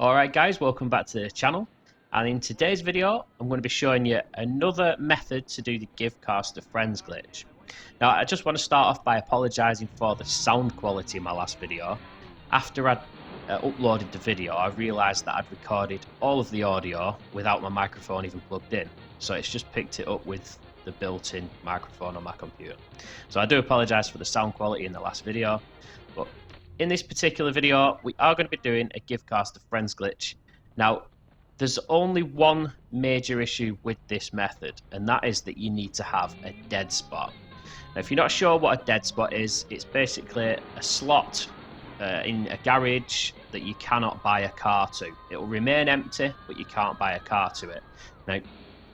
Alright guys, welcome back to the channel, and in today's video I'm going to be showing you another method to do the give cars to friends glitch. Now I just want to start off by apologising for the sound quality in my last video. After I'd uploaded the video I realised that I'd recorded all of the audio without my microphone even plugged in, so it's just picked it up with the built-in microphone on my computer. So I do apologise for the sound quality in the last video, but in this particular video, we are going to be doing a give cars to friends glitch. Now, there's only one major issue with this method, and that is that you need to have a dead spot. Now, if you're not sure what a dead spot is, it's basically a slot in a garage that you cannot buy a car to. It will remain empty, but you can't buy a car to it. Now,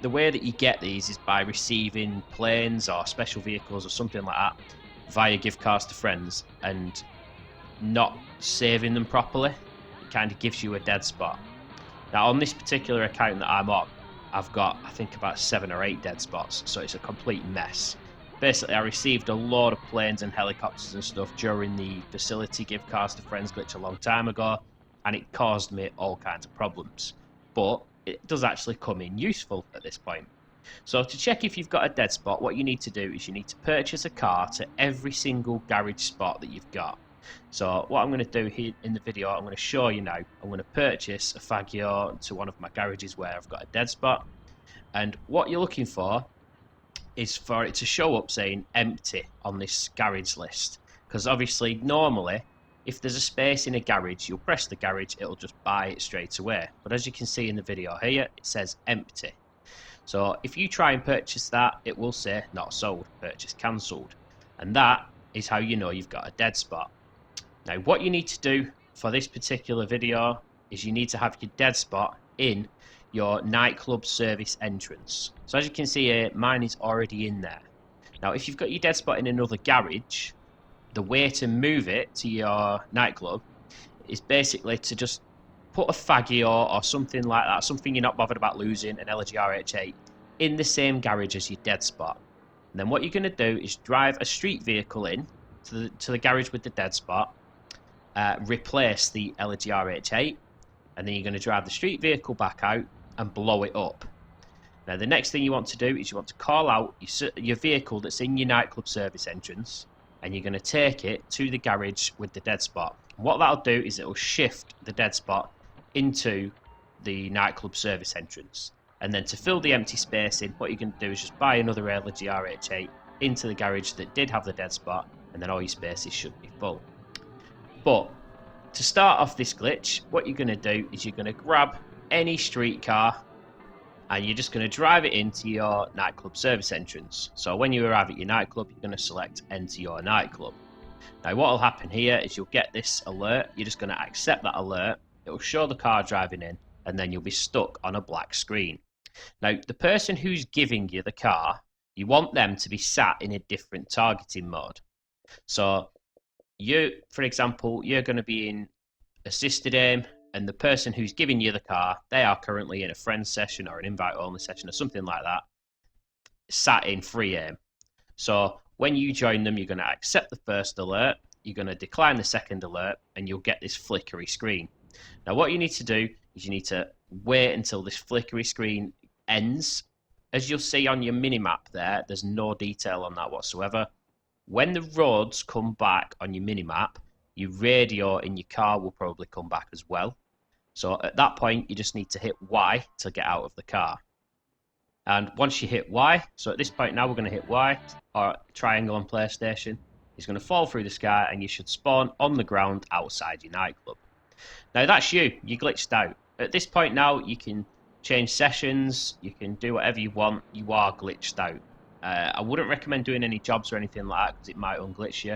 the way that you get these is by receiving planes or special vehicles or something like that via give cars to friends, and not saving them properly, it kind of gives you a dead spot. Now on this particular account that I'm on, I've got I think about 7 or 8 dead spots, so it's a complete mess. Basically I received a load of planes and helicopters and stuff during the facility give cars to friends glitch a long time ago, and it caused me all kinds of problems, but it does actually come in useful at this point. So to check if you've got a dead spot, what you need to do is you need to purchase a car to every single garage spot that you've got. So what I'm going to do here in the video, I'm going to show you now. I'm going to purchase a Fagio to one of my garages where I've got a dead spot, and what you're looking for is for it to show up saying empty on this garage list, because obviously normally if there's a space in a garage you'll press the garage, it'll just buy it straight away, but as you can see in the video here it says empty. So if you try and purchase that, it will say not sold, purchase cancelled, and that is how you know you've got a dead spot. Now what you need to do for this particular video is you need to have your dead spot in your nightclub service entrance. So as you can see here, mine is already in there. Now if you've got your dead spot in another garage, the way to move it to your nightclub is basically to just put a Fagio or something like that, something you're not bothered about losing, an LG RH8, in the same garage as your dead spot. And then what you're going to do is drive a street vehicle in to the garage with the dead spot, replace the LG RH8, and then you're going to drive the street vehicle back out and blow it up. Now the next thing you want to do is you want to call out your vehicle that's in your nightclub service entrance, and you're going to take it to the garage with the dead spot. And what that'll do is it'll shift the dead spot into the nightclub service entrance, and then to fill the empty space in, what you're going to do is just buy another LG RH8 into the garage that did have the dead spot, and then all your spaces should be full. But to start off this glitch, what you're going to do is you're going to grab any street car and you're just going to drive it into your nightclub service entrance. So when you arrive at your nightclub, you're going to select enter your nightclub. Now what will happen here is you'll get this alert. You're just going to accept that alert. It will show the car driving in, and then you'll be stuck on a black screen. Now the person who's giving you the car, you want them to be sat in a different targeting mode. So you, for example, you're going to be in assisted aim, and the person who's giving you the car, they are currently in a friend session or an invite only session or something like that, sat in free aim. So when you join them, you're going to accept the first alert, you're going to decline the second alert, and you'll get this flickery screen. Now what you need to do is you need to wait until this flickery screen ends. As you'll see on your mini-map there, there's no detail on that whatsoever. When the roads come back on your mini-map, your radio in your car will probably come back as well. So at that point, you just need to hit Y to get out of the car. And once you hit Y, so at this point now we're going to hit Y, or triangle on PlayStation, it's going to fall through the sky and you should spawn on the ground outside your nightclub. Now that's you glitched out. At this point now, you can change sessions, you can do whatever you want, you are glitched out. I wouldn't recommend doing any jobs or anything like that because it might unglitch you,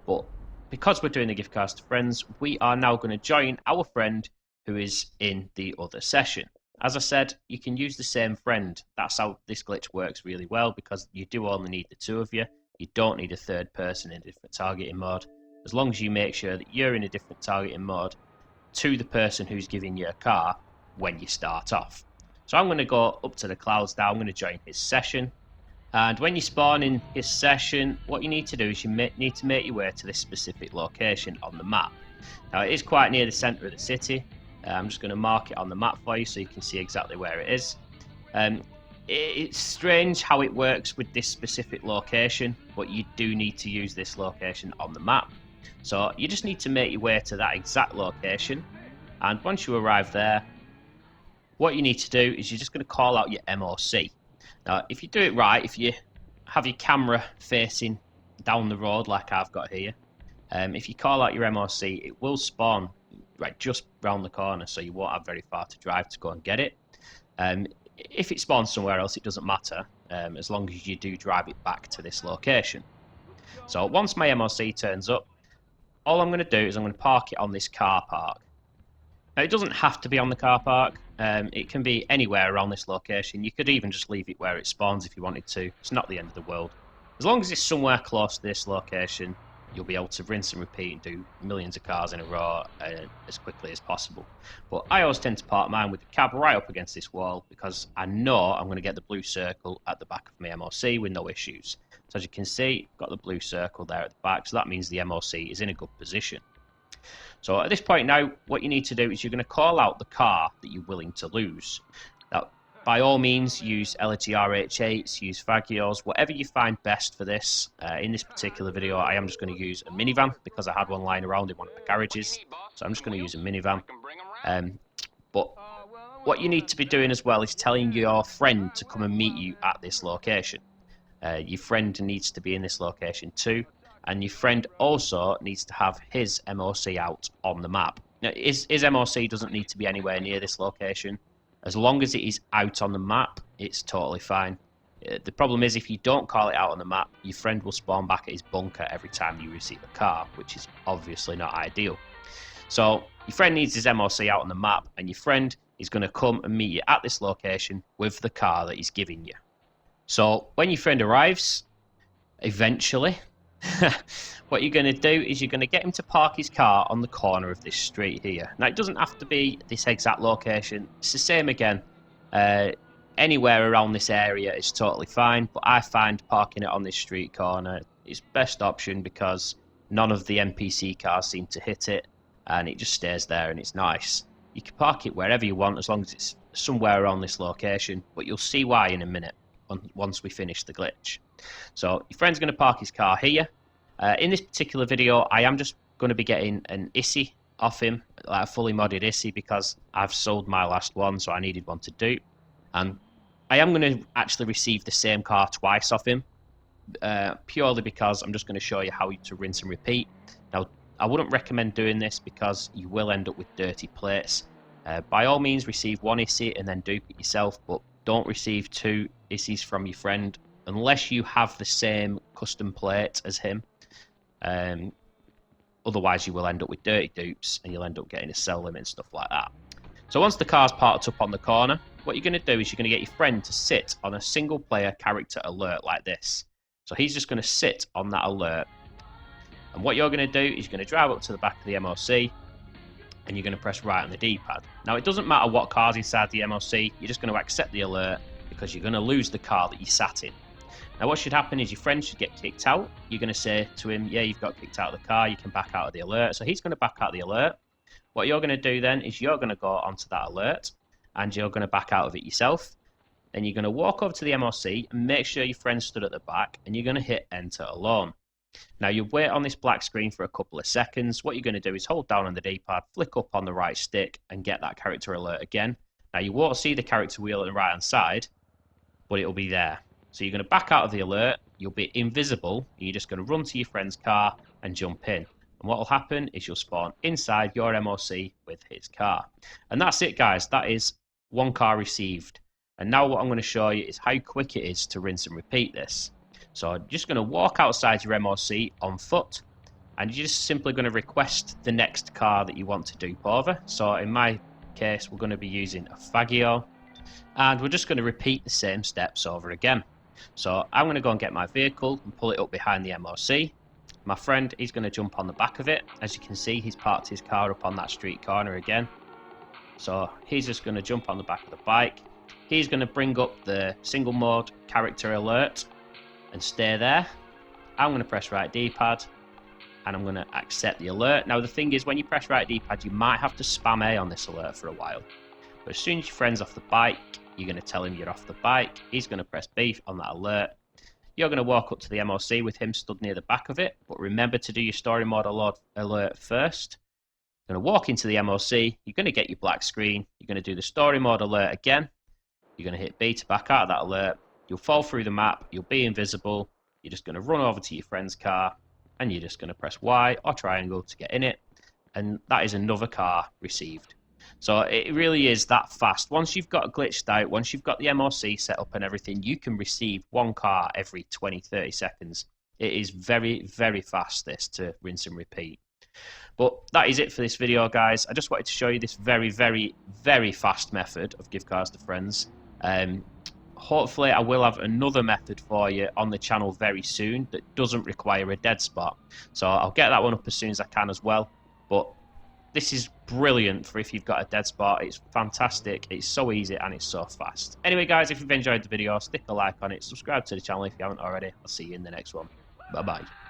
but because we're doing the gift cards to friends, we are now going to join our friend who is in the other session. As I said, you can use the same friend. That's how this glitch works really well, because you do only need the two of you. You don't need a third person in a different targeting mode, as long as you make sure that you're in a different targeting mode to the person who's giving you a car when you start off. So I'm going to go up to the clouds now. I'm going to join his session. And when you spawn in his session, what you need to do is you need to make your way to this specific location on the map. Now it is quite near the centre of the city, I'm just going to mark it on the map for you so you can see exactly where it is. It's strange how it works with this specific location, but you do need to use this location on the map. So you just need to make your way to that exact location, and once you arrive there, what you need to do is you're just going to call out your MOC. Now, if you do it right, if you have your camera facing down the road like I've got here, if you call out your MOC, it will spawn right just round the corner, so you won't have very far to drive to go and get it. If it spawns somewhere else, it doesn't matter, as long as you do drive it back to this location. So once my MOC turns up, all I'm going to do is I'm going to park it on this car park. Now, it doesn't have to be on the car park. It can be anywhere around this location. You could even just leave it where it spawns if you wanted to. It's not the end of the world. As long as it's somewhere close to this location, you'll be able to rinse and repeat and do millions of cars in a row as quickly as possible. But I always tend to park mine with the cab right up against this wall because I know I'm going to get the blue circle at the back of my MOC with no issues. So as you can see, I've got the blue circle there at the back, so that means the MOC is in a good position. So at this point now, what you need to do is you're going to call out the car that you're willing to lose. Now, by all means, use LTRH8s, use Fagios, whatever you find best for this. In this particular video, I am just going to use a minivan because I had one lying around in one of the garages. So I'm just going to use a minivan. But what you need to be doing as well is telling your friend to come and meet you at this location. Your friend needs to be in this location too. And your friend also needs to have his MOC out on the map. Now, his MOC doesn't need to be anywhere near this location. As long as it is out on the map, it's totally fine. The problem is if you don't call it out on the map, your friend will spawn back at his bunker every time you receive a car, which is obviously not ideal. So your friend needs his MOC out on the map, and your friend is going to come and meet you at this location with the car that he's giving you. So when your friend arrives, eventually, what you're going to do is you're going to get him to park his car on the corner of this street here. Now, it doesn't have to be this exact location. It's the same again. Anywhere around this area is totally fine, but I find parking it on this street corner is best option because none of the NPC cars seem to hit it, and it just stays there and it's nice. You can park it wherever you want as long as it's somewhere around this location, but you'll see why in a minute once we finish the glitch. So your friend's going to park his car here. In this particular video, I am just going to be getting an Issy off him, like a fully modded Issy, because I've sold my last one, so I needed one to dupe. And I am going to actually receive the same car twice off him, purely because I'm just going to show you how to rinse and repeat. Now, I wouldn't recommend doing this because you will end up with dirty plates. By all means, receive one Issy and then dupe it yourself, but don't receive two Issys from your friend unless you have the same custom plate as him. Otherwise, you will end up with dirty dupes and you'll end up getting a sell limit and stuff like that. So once the car's parked up on the corner, what you're going to do is you're going to get your friend to sit on a single player character alert like this. So he's just going to sit on that alert. And what you're going to do is you're going to drive up to the back of the MOC and you're going to press right on the D-pad. Now, it doesn't matter what car's inside the MOC, you're just going to accept the alert because you're going to lose the car that you sat in. Now, what should happen is your friend should get kicked out. You're going to say to him, yeah, you've got kicked out of the car, you can back out of the alert. So he's going to back out of the alert. What you're going to do then is you're going to go onto that alert and you're going to back out of it yourself. Then you're going to walk over to the MOC and make sure your friend stood at the back and you're going to hit enter alone. Now, you wait on this black screen for a couple of seconds. What you're going to do is hold down on the D-pad, flick up on the right stick and get that character alert again. Now, you won't see the character wheel on the right-hand side, but it'll be there. So you're going to back out of the alert, you'll be invisible, and you're just going to run to your friend's car and jump in. And what will happen is you'll spawn inside your MOC with his car. And that's it, guys. That is one car received. And now what I'm going to show you is how quick it is to rinse and repeat this. So I'm just going to walk outside your MOC on foot, and you're just simply going to request the next car that you want to dupe over. So in my case, we're going to be using a Fagio, and we're just going to repeat the same steps over again. So I'm going to go and get my vehicle and pull it up behind the MOC. My friend, he's going to jump on the back of it. As you can see, he's parked his car up on that street corner again. So he's just going to jump on the back of the bike. He's going to bring up the single mode character alert and stay there. I'm going to press right D-pad and I'm going to accept the alert. Now the thing is, when you press right D-pad, you might have to spam A on this alert for a while. But as soon as your friend's off the bike, you're going to tell him you're off the bike. He's going to press B on that alert. You're going to walk up to the MOC with him stood near the back of it. But remember to do your story mode alert first. You're going to walk into the MOC. You're going to get your black screen. You're going to do the story mode alert again. You're going to hit B to back out of that alert. You'll fall through the map. You'll be invisible. You're just going to run over to your friend's car. And you're just going to press Y or triangle to get in it. And that is another car received. So it really is that fast. Once you've got it glitched out, once you've got the MOC set up and everything, you can receive one car every 20-30 seconds. It is very, very fast, this, to rinse and repeat. But that is it for this video, guys. I just wanted to show you this very, very, very fast method of give cars to friends. Hopefully I will have another method for you on the channel very soon that doesn't require a dead spot. So I'll get that one up as soon as I can as well. But this is brilliant for if you've got a dead spot. It's fantastic. It's so easy and it's so fast. Anyway, guys, if you've enjoyed the video, stick a like on it. Subscribe to the channel if you haven't already. I'll see you in the next one. Bye-bye.